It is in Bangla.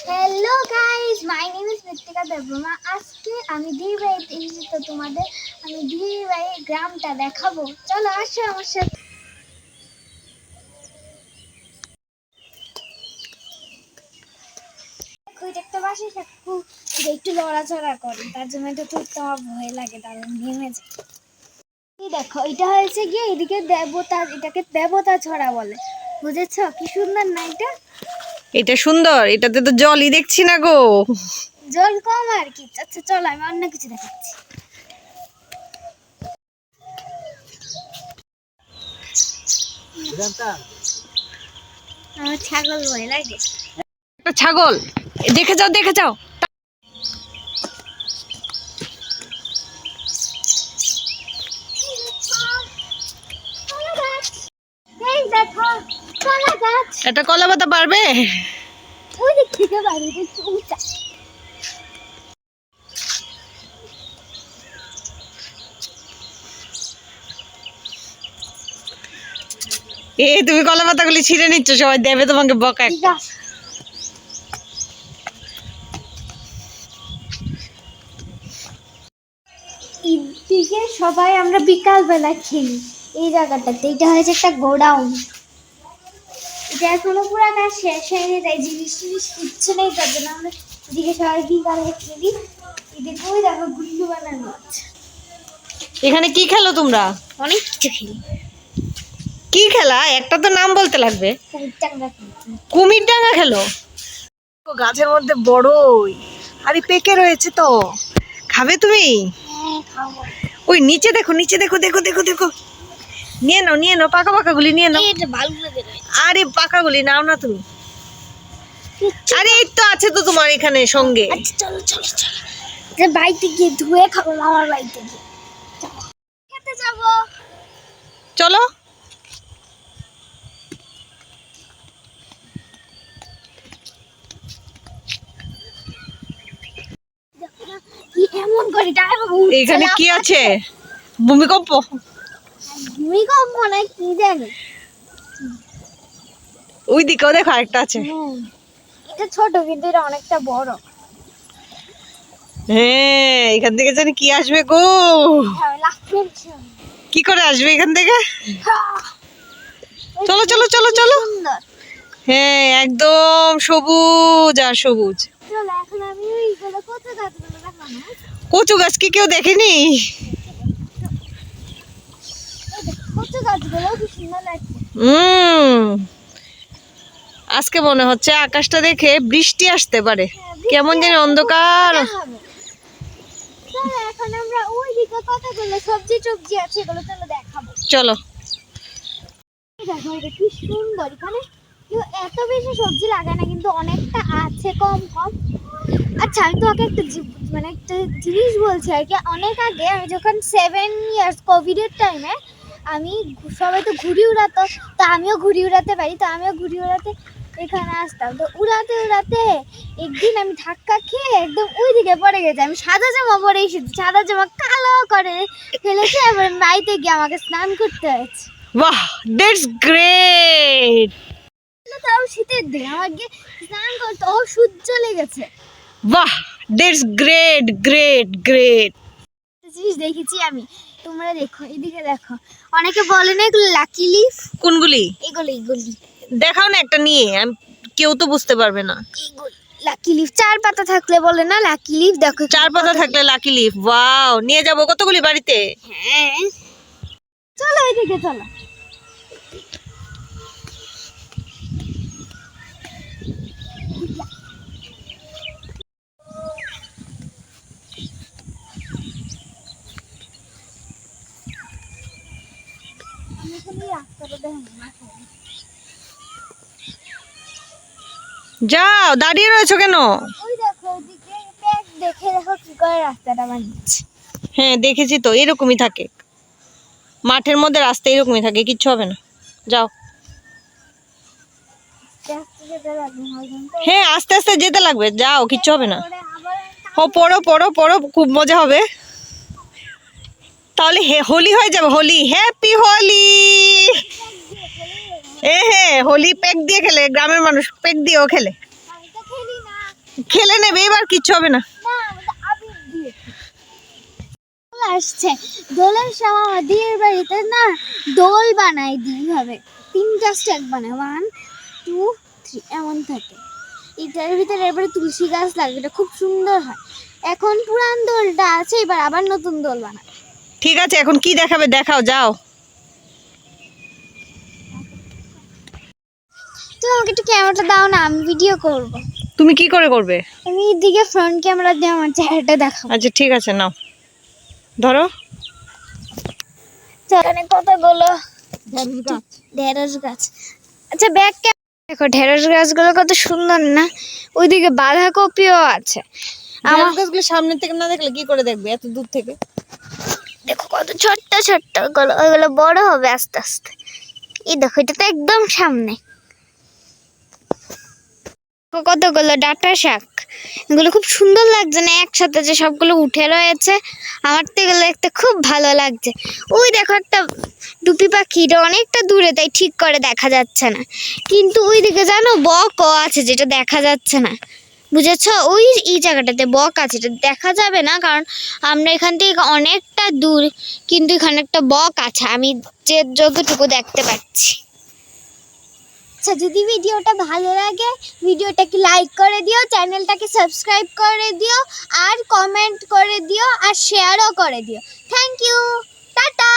Hello guys, my name is মৃত্তিকা দেববর্মা। আজকে আমি দিদিভাইতে এসেছি, তো তোমাদের আমি দিদিভাইয়ের গ্রামটা দেখাবো। চলো আসো আমার সাথে। দেখতে পাচ্ছি একটু লড়াচড়া করে, তার জন্য এটা তুলতে আমার ভয় লাগে, তার নেমে যায়। দেখো, এটা হয়েছে গিয়ে এদিকে দেবতা, এটাকে দেবতা ছড়া বলে, বুঝেছো? কি সুন্দর না এটা? এটা সুন্দর, এটাতে তো জলই দেখছি না গো। জল কম আর কি। আচ্ছা চলো, আমি অন্য কিছু দেখাচ্ছি। আমার ছাগল ভয় লাগে। একটা ছাগল, দেখে যাও দেখে যাও। এই দেখো কলা গাছ। এটা কলা পাতা পারবে? ওই দিক থেকে বাড়ি একটু উঁচা। তুমি কলা পাতাগুলি ছিঁড়ে নিচ্ছ, সবাই দেবে তোমাকে বকা একটা। এদিকে সবাই আমরা বিকাল বেলা খেলি এই জায়গাটাতে। এটা হয়েছে একটা গোডাউন। এটা এখনো পুরা কাজ শেষ হয়নি, তাই জিনিস টিনিস কিচ্ছু নেই, তার জন্য আমরা এদিকে সবাই বিকালে খেলি। এদিকে ওই দেখো গুল্লু বানানো আছে। এখানে কি খেলো তোমরা? অনেক কিছু খেলি। কি খেলা? একটা তো নাম বলতে লাগবে। কুমিরটাঙ্গা খেলি। কুমির ডাঙ্গা খেলো? গাছের মধ্যে বড়ই, আরে পেকে রয়েছে তো। খাবে তুমি? হ্যাঁ খাবো। ওই নিচে দেখো, নিচে দেখো, দেখো দেখো দেখো। নিয়ে নাও নিয়ে নাও, পাকা পাকা গুলি নিয়ে নাও। এটা বালুগুলো বেরোয়। আরে পাকা গুলি নাও না তুমি। আরে এই তো আছে তো তোমার এখানে সঙ্গে। আচ্ছা চলো চলো চলো, যে বাড়িতে গিয়ে ধুয়ে খাবো, মামার বাড়িতে গিয়ে। খেতে যাবো। চলো। কি এমন করে এখানে কি আছে? ভূমিকম্প? ভূমিকম্প না কি জানি। ওই দিকেও দেখো আরেকটা আছে। এটা ছোট কিন্তু এটা অনেকটা বড়। হ্যাঁ, এখান থেকে জানি কি আসবে গো। কি করে আসবে এখান থেকে? চলো চলো চলো চলো। হ্যাঁ, একদম সবুজ আর সবুজ। চলো এখন আমি ওইগুলো কত গাছগুলো দেখাবো। কচু গাছ কি কেউ দেখেনি? কত গাছগুলো কি সুন্দর লাগছে। আজকে মনে হচ্ছে আকাশটা দেখে বৃষ্টি আসতে পারে, কেমন জানি অন্ধকার। চলো এখন আমরা ওই দিকে কতগুলো সবজি টবজি আছে, এগুলো চলো দেখাবো। চলো। দেখো এটা কি সুন্দর। এখানে কেউ এত বেশি সবজি লাগায় না, কিন্তু অনেকটা আছে কম কম। আচ্ছা আমি তোমাকে একটা একটা জিনিস বলছি আর কি। অনেক আগে আমি যখন 7 ইয়ার্স কোভিডের টাইমে আমি সবাই তো ঘুড়ি উড়াতো, তো আমিও ঘুড়ি উড়াতে পারি, তো আমিও ঘুড়ি উড়াতে এখানে আসতাম। তো উড়াতে উড়াতে একদিন আমি ধাক্কা খেয়ে একদম ওই দিকে পড়ে গেছি। আমি সাদা জামা পরে এসেছি, সাদা জামা কালো করে ফেলেছে, এবার বাড়িতে গিয়ে আমাকে স্নান করতে হয়েছে। বাহ, দ্যাটস গ্রেট। তাও শীতের দিন আমার গিয়ে স্নান করতে সূর্য লেগেছে। বাহ, দ্যাটস গ্রেট গ্রেট গ্রেট। জিনিস দেখেছি আমি, তোমরা দেখো এদিকে দেখো। অনেকে বলে না এগুলো লাকি লিফ। কোনগুলি? এগুলো এগুলি দেখাও না একটা নিয়ে, আমি কেউ তো বুঝতে পারবে না। লাকি লিফ 4 পাতা থাকলে বলে না লাকি লিফ। দেখো 4 পাতা থাকলে লাকি লিফ। ওয়াও, নিয়ে যাবো কতগুলি বাড়িতে। হ্যাঁ চলো এদিকে চলো। যাও, দাঁড়িয়ে রয়েছো কেন? ওই দেখো ওদিকে প্যাক দেখে দেখো কি করে রাস্তাটা বানিয়েছে। হ্যাঁ দেখেছি তো, এরকমই থাকে মাঠের মধ্যে, রাস্তা এরকমই থাকে, কিচ্ছু হবে না। যাও। হ্যাঁ আস্তে আস্তে যেতে লাগবে, যাও, কিচ্ছু হবে না। ও পড়ো পড়ো পড়ো, খুব মজা হবে। তাহলে হোলি হয়ে যাবে। হোলি, হ্যাপি হোলি। হ্যাঁ হোলি প্যাক দিয়ে খেলে, গ্রামের মানুষ প্যাক দিয়েও খেলে। খেলে নেবে, এবার কিচ্ছু হবে না। না আমাদের আবির দিয়ে দোল আসছে, দোলের সময় আমাদের বাড়িতে না দোল বানাই দিই হবে 3টা স্টেপ বানায় 1 2 3 এমন থাকে। এটার ভিতরে এবারে তুলসী গাছ লাগে, এটা খুব সুন্দর হয়। এখন পুরান দোলটা আছে, এবার আবার নতুন দোল বানায়। ঠিক আছে, এখন কি দেখাবে দেখাও, যাও। তুমি আমাকে একটু ক্যামেরাটা দাও না, আমি ভিডিও করব। তুমি কি করে করবে? আমি এদিকে ফ্রন্ট ক্যামেরা দিয়ে আমার চেহারাটা দেখাবো। আচ্ছা ঠিক আছে, নাও ধরো। এখানে কতগুলো ঢেঁড়স গাছ। আচ্ছা ব্যাক দেখো, ঢেঁড়স গাছগুলো কত সুন্দর না? ওইদিকে বাঁধাকপিও আছে। আমার গাছগুলো সামনে থেকে না দেখলে কি করে দেখবে এত দূর থেকে? দেখো কত ছোট্ট ছোট্ট গুলো, ওইগুলো বড় হবে আস্তে আস্তে। এই দেখো, এটা তো একদম সামনে। কতগুলো ডাঁটা শাক, এগুলো খুব সুন্দর লাগছে না একসাথে যে সবগুলো উঠে রয়েছে? আমার তো এগুলো দেখতে খুব ভালো লাগছে। ওই দেখো একটা টুপি পাখি, এটা অনেকটা দূরে তাই ঠিক করে দেখা যাচ্ছে না, কিন্তু ওই দিকে জানো বক আছে যেটা দেখা যাচ্ছে না, বুঝেছো? ওই এই জায়গাটাতে বক আছে, এটা দেখা যাবে না কারণ আমরা এখান থেকে অনেকটা দূর, কিন্তু এখানে একটা বক আছে আমি যে যতটুকু দেখতে পাচ্ছি। আচ্ছা, যদি ভিডিওটা ভালো লাগে ভিডিওটাকে লাইক করে দিও, চ্যানেলটাকে সাবস্ক্রাইব করে দিও, আর কমেন্ট করে দিও, আর শেয়ারও করে দিও। Thank you, tata.